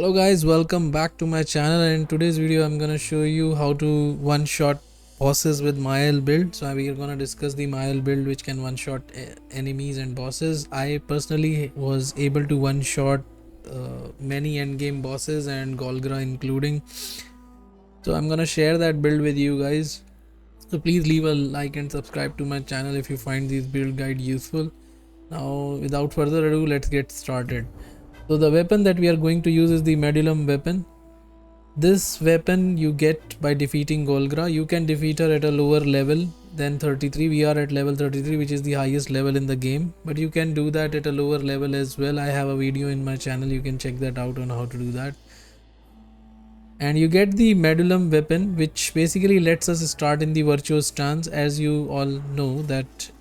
Hello guys, welcome back to my channel, and in today's video I'm gonna show you how to one-shot bosses with MAELLE build. So we are gonna discuss the MAELLE build which can one-shot enemies and bosses. I personally was able to one-shot many endgame bosses and Golgra including. So I'm gonna share that build with you guys. So please leave a like and subscribe to my channel if you find this build guide useful. Now without further ado, let's get started. So the weapon that we are going to use is the MAELLE weapon. This weapon you get by defeating Golgra. You can defeat her at a lower level than 33. We are at level 33, which is the highest level in the game, but you can do that at a lower level as well. I have a video in my channel, you can check that out on how to do that. And you get the MAELLE weapon, which basically lets us start in the virtuous stance. As you all know that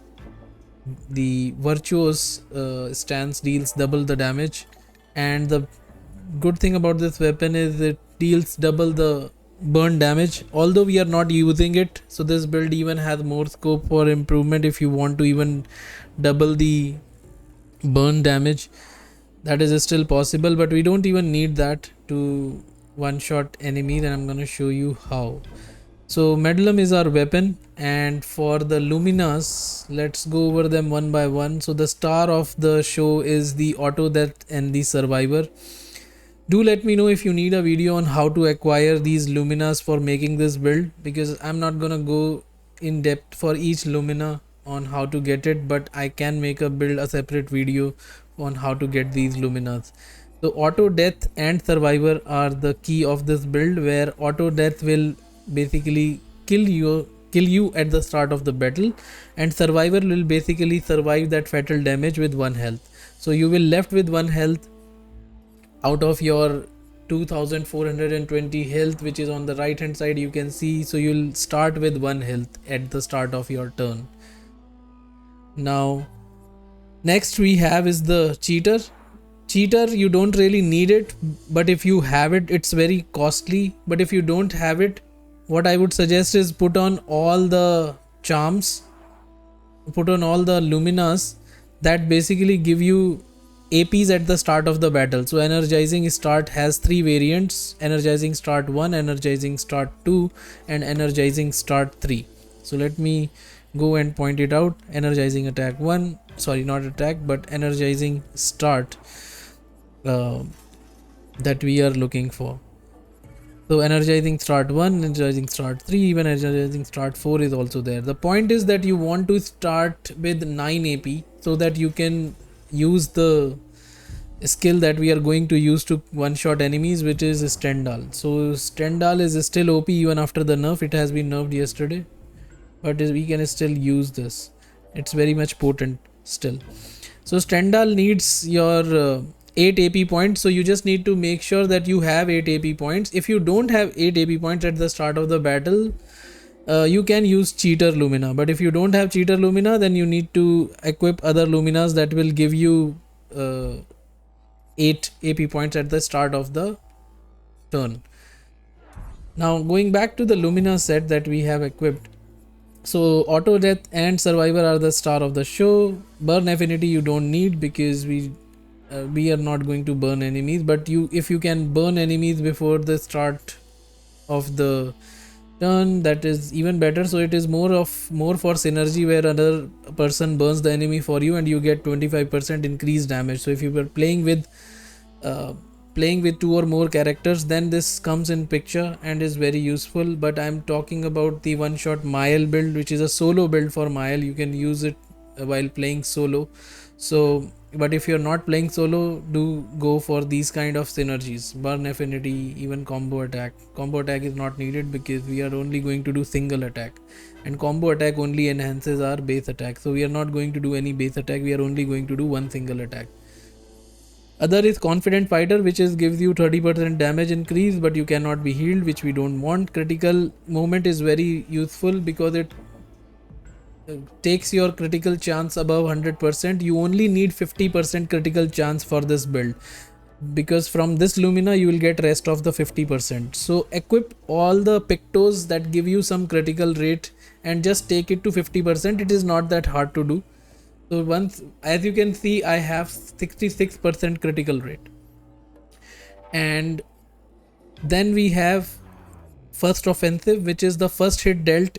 the virtuous stance deals double the damage, and the good thing about this weapon is it deals double the burn damage, although we are not using it. So this build even has more scope for improvement. If you want to even double the burn damage, that is still possible, but we don't even need that to one shot enemies, and I'm going to show you how. So MAELLE is our weapon, and for the Luminas, let's go over them one by one. So the star of the show is the auto death and the survivor. Do let me know if you need a video on how to acquire these Luminas for making this build, because I'm not gonna go in depth for each Lumina on how to get it, but I can make a separate video on how to get these Luminas. So auto death and survivor are the key of this build, where auto death will basically kill you at the start of the battle, and survivor will basically survive that fatal damage with 1 health. So you will left with 1 health out of your 2420 health, which is on the right hand side, you can see. So you'll start with 1 health at the start of your turn. Now next we have is the cheater. You don't really need it, but if you have it, it's very costly. But if you don't have it, what I would suggest is put on all the charms, put on all the Luminas that basically give you APs at the start of the battle. So energizing start has 3 variants: energizing start 1, energizing start 2, and energizing start 3. So let me go and point it out. Energizing attack 1, sorry, not attack, but energizing start that we are looking for. So energizing start 1, energizing start 3, even energizing start 4 is also there. The point is that you want to start with 9 AP so that you can use the skill that we are going to use to one shot enemies, which is Stendhal. So Stendhal is still OP even after the nerf. It has been nerfed yesterday, but we can still use this. It's very much potent still. So Stendhal needs your 8 AP points, so you just need to make sure that you have 8 AP points. If you don't have 8 AP points at the start of the battle, you can use cheater Lumina, but if you don't have cheater Lumina, then you need to equip other Luminas that will give you 8 AP points at the start of the turn. Now going back to the Lumina set that we have equipped, so auto death and survivor are the star of the show. Burn affinity you don't need, because we are not going to burn enemies, but if you can burn enemies before the start of the turn, that is even better. So it is more for synergy, where another person burns the enemy for you and you get 25% increased damage. So if you were playing with 2 or more characters, then this comes in picture and is very useful. But I'm talking about the one shot MAELLE build, which is a solo build for MAELLE. You can use it while playing solo. So but if you're not playing solo, do go for these kind of synergies: burn affinity, even combo attack. Combo attack is not needed because we are only going to do single attack, and combo attack only enhances our base attack. So we are not going to do any base attack, we are only going to do one single attack. Other is confident fighter, which gives you 30% damage increase, but you cannot be healed, which we don't want. Critical movement is very useful because it takes your critical chance above 100%. You only need 50% critical chance for this build, because from this Lumina you will get rest of the 50%. So equip all the pictos that give you some critical rate and just take it to 50%. It is not that hard to do. So once, as you can see, I have 66% critical rate. And then we have first offensive, which is the first hit dealt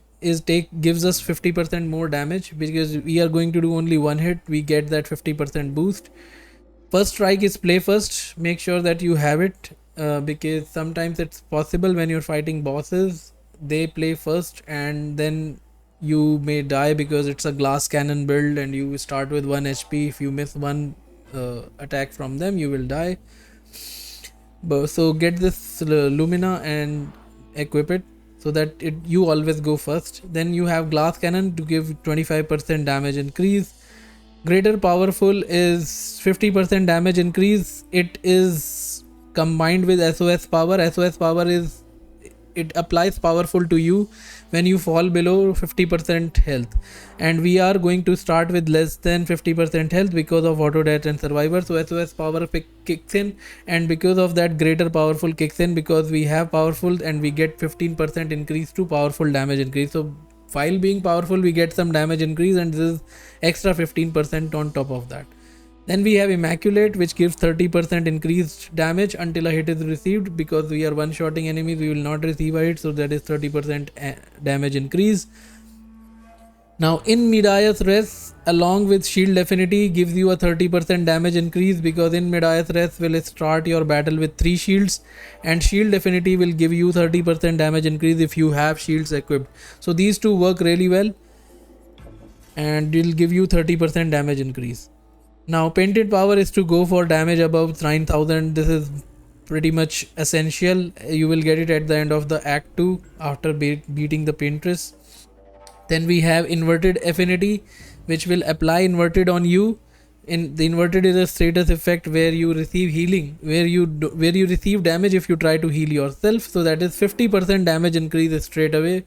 gives us 50% more damage, because we are going to do only one hit, we get that 50% boost. First strike is play first. Make sure that you have it, because sometimes it's possible when you're fighting bosses, they play first and then you may die because it's a glass cannon build and you start with 1 HP. If you miss one attack from them, you will die. So get this Lumina and equip it so that you always go first. Then you have glass cannon to give 25% damage increase. Greater powerful is 50% damage increase. It is combined with SOS power. SOS power is, it applies powerful to you when you fall below 50% health, and we are going to start with less than 50% health because of auto death and survivor. So SOS power kicks in, and because of that, greater powerful kicks in because we have powerful and we get 15% increase to powerful damage increase. So while being powerful, we get some damage increase, and this is extra 15% on top of that. Then we have Immaculate, which gives 30% increased damage until a hit is received. Because we are one-shotting enemies, we will not receive a hit, so that is 30% damage increase. Now in Midas Res, along with Shield Affinity, gives you a 30% damage increase, because in Midas Res will start your battle with 3 shields, and Shield Affinity will give you 30% damage increase if you have shields equipped. So these two work really well and will give you 30% damage increase. Now painted power is to go for damage above 9000. This is pretty much essential. You will get it at the end of the act 2 after beating the paintress. Then we have inverted affinity, which will apply inverted on you. In the inverted is a status effect where you receive healing, where you receive damage if you try to heal yourself. So that is 50% damage increase straight away.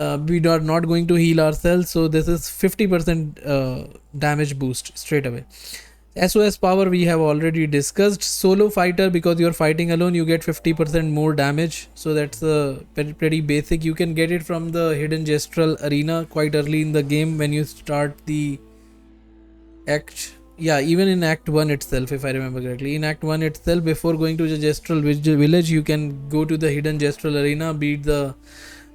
We are not going to heal ourselves, so this is 50% damage boost straight away. SOS power we have already discussed. Solo fighter, because you're fighting alone, you get 50% more damage, so that's pretty basic. You can get it from the hidden gestural arena quite early in the game when you start the act. Yeah, even in act 1 itself, if I remember correctly, in act 1 itself, before going to the gestural village, you can go to the hidden gestural arena, beat the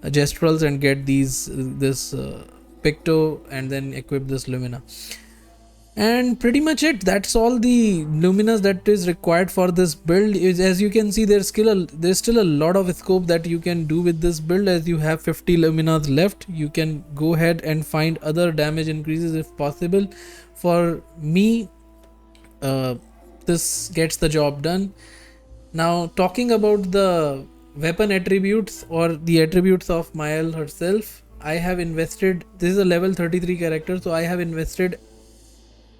gestrals and get this Picto, and then equip this Lumina. And pretty much it. That's all the luminas that is required for this build. As you can see, there's still a lot of scope that you can do with this build. As you have 50 luminas left, you can go ahead and find other damage increases if possible. For me, this gets the job done. Now talking about the weapon attributes or the attributes of MAELLE herself, I have invested, this is a level 33 character, so I have invested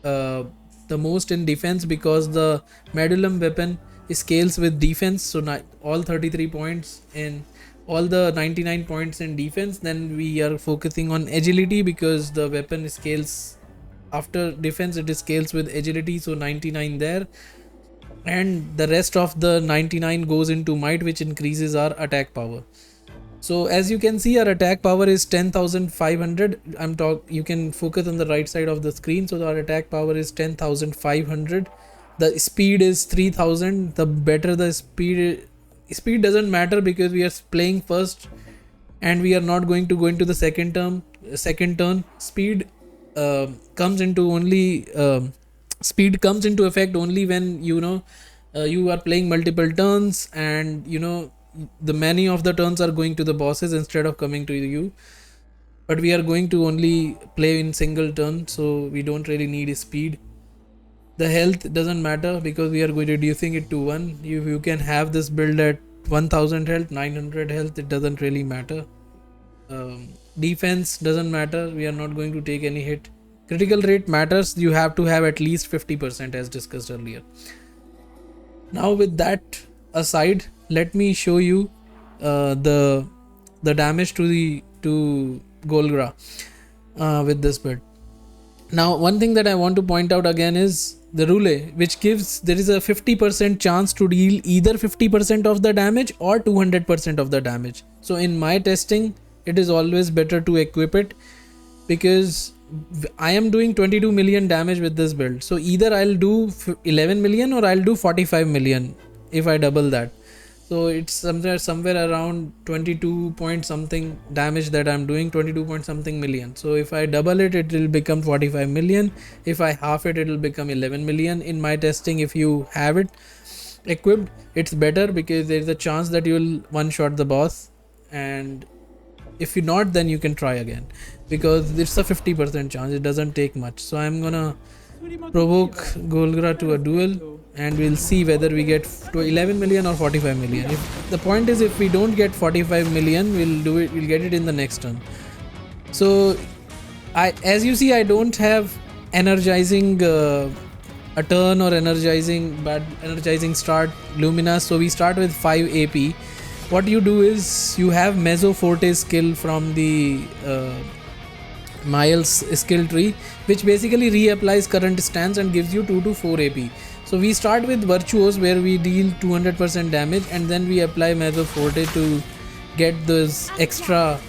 the most in defense, because the Medullum weapon scales with defense. So all 33 points in all the 99 points in defense. Then we are focusing on agility, because the weapon scales after defense, it scales with agility, so 99 there. And the rest of the 99 goes into might, which increases our attack power. So as you can see, our attack power is 10,500. You can focus on the right side of the screen. So our attack power is 10,500. The speed is 3,000. The better the speed doesn't matter, because we are playing first and we are not going to go into the second turn. Speed comes into effect only when you are playing multiple turns, and the many of the turns are going to the bosses instead of coming to you. But we are going to only play in single turn, so we don't really need speed. The health doesn't matter, because we are going to reducing it to 1. You can have this build at 1000 health, 900 health, it doesn't really matter. Defense doesn't matter, we are not going to take any hit. Critical rate matters, you have to have at least 50%, as discussed earlier. Now with that aside, let me show you the damage to Golgra with this build. Now one thing that I want to point out again is the Roulette, which gives, there is a 50% chance to deal either 50% of the damage or 200% of the damage. So in my testing, it is always better to equip it, because I am doing 22 million damage with this build. So either I'll do 11 million or I'll do 45 million if I double that. So it's somewhere around 22 point something damage that I'm doing, 22 point something million. So if I double it, it will become 45 million. If I half it, it will become 11 million. In my testing, if you have it equipped, it's better because there's a chance that you'll one shot the boss, and if you not, then you can try again, because it's a 50% chance. It doesn't take much. So I'm gonna provoke Golgra to a duel, and we'll see whether we get to 11 million or 45 million. If the point is, if we don't get 45 million, we'll get it in the next turn. So as you see, I don't have energizing a turn or energizing start Lumina. So we start with 5 AP. What you do is you have Mezzo Forte skill from the MAELLE's skill tree, which basically reapplies current stance and gives you 2 to 4 AP. So we start with Virtuos, where we deal 200% damage, and then we apply Mezzo Forte to get those extra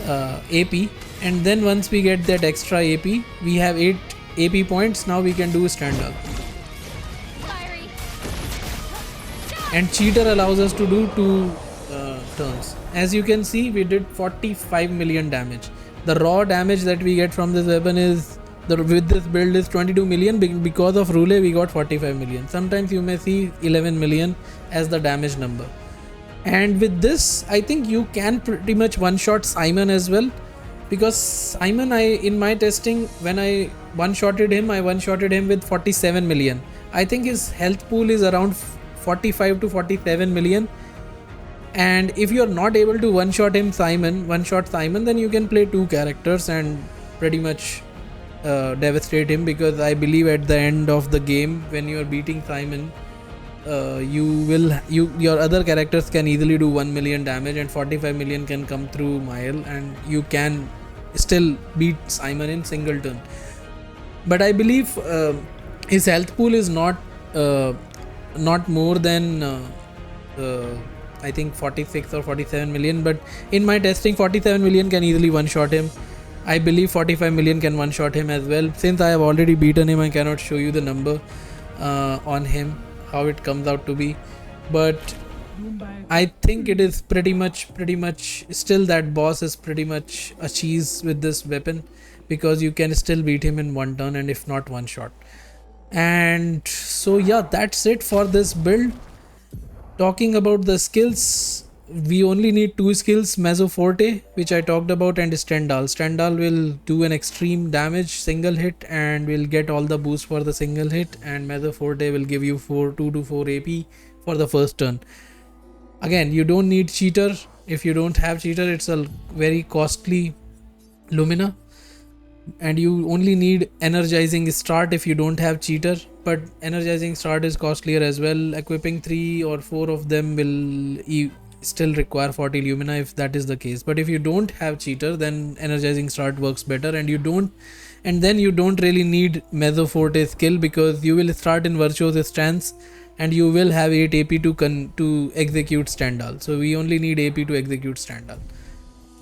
AP. And then once we get that extra AP, we have 8 AP points. Now we can do stand up. And cheater allows us to do 2 turns. As you can see, we did 45 million damage. The raw damage that we get from this weapon is with this build is 22 million. Because of Roulette, we got 45 million. Sometimes you may see 11 million as the damage number. And with this, I think you can pretty much one shot Simon as well, because Simon, in my testing, when I one shotted him with 47 million. I think his health pool is around 45 to 47 million. And if you're not able to one shot Simon, then you can play 2 characters and pretty much devastate him, because I believe at the end of the game, when you're beating Simon, your other characters can easily do 1 million damage, and 45 million can come through MAELLE, and you can still beat Simon in single turn. But I believe his health pool is not more than I think 46 or 47 million, but in my testing, 47 million can easily one shot him. I believe 45 million can one shot him as well. Since I have already beaten him, I cannot show you the number on him, how it comes out to be, but I think it is pretty much still that boss is pretty much a cheese with this weapon, because you can still beat him in 1 turn, and if not, 1 shot. And so yeah, that's it for this build. Talking about the skills, we only need 2 skills, Mezzo Forte, which I talked about, and Stendhal. Stendhal will do an extreme damage single hit, and will get all the boost for the single hit, and Mezzo Forte will give you 2 to 4 AP for the first turn. Again, you don't need cheater. If you don't have cheater, it's a very costly Lumina, and you only need energizing start if you don't have cheater, but energizing start is costlier as well. Equipping 3 or 4 of them will still require 40 Lumina if that is the case. But if you don't have cheater, then energizing start works better, and then you don't really need Mezzo Forte skill, because you will start in Virtuoso stance, and you will have 8 AP to execute Stendhal. So we only need AP to execute Stendhal.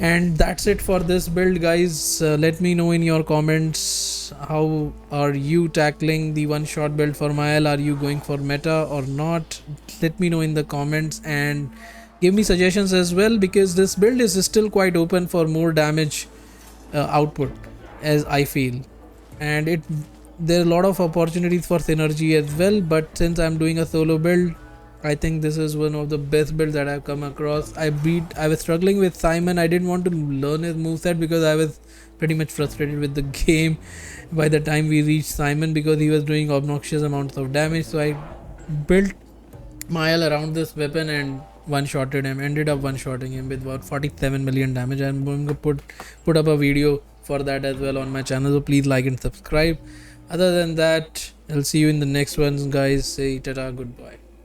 And that's it for this build, guys. Let me know in your comments, how are you tackling the one shot build for MAELLE? Are you going for meta or not? Let me know in the comments, and give me suggestions as well, because this build is still quite open for more damage output, as I feel, and there are a lot of opportunities for synergy as well. But since I'm doing a solo build, I think this is one of the best builds that I've come across. I was struggling with Simon. I didn't want to learn his moveset because I was pretty much frustrated with the game by the time we reached Simon, because he was doing obnoxious amounts of damage. So I built MAELLE around this weapon and one-shotted him. Ended up one-shotting him with about 47 million damage. I'm going to put up a video for that as well on my channel, so please like and subscribe. Other than that, I'll see you in the next ones, guys. Say ta-ta, goodbye.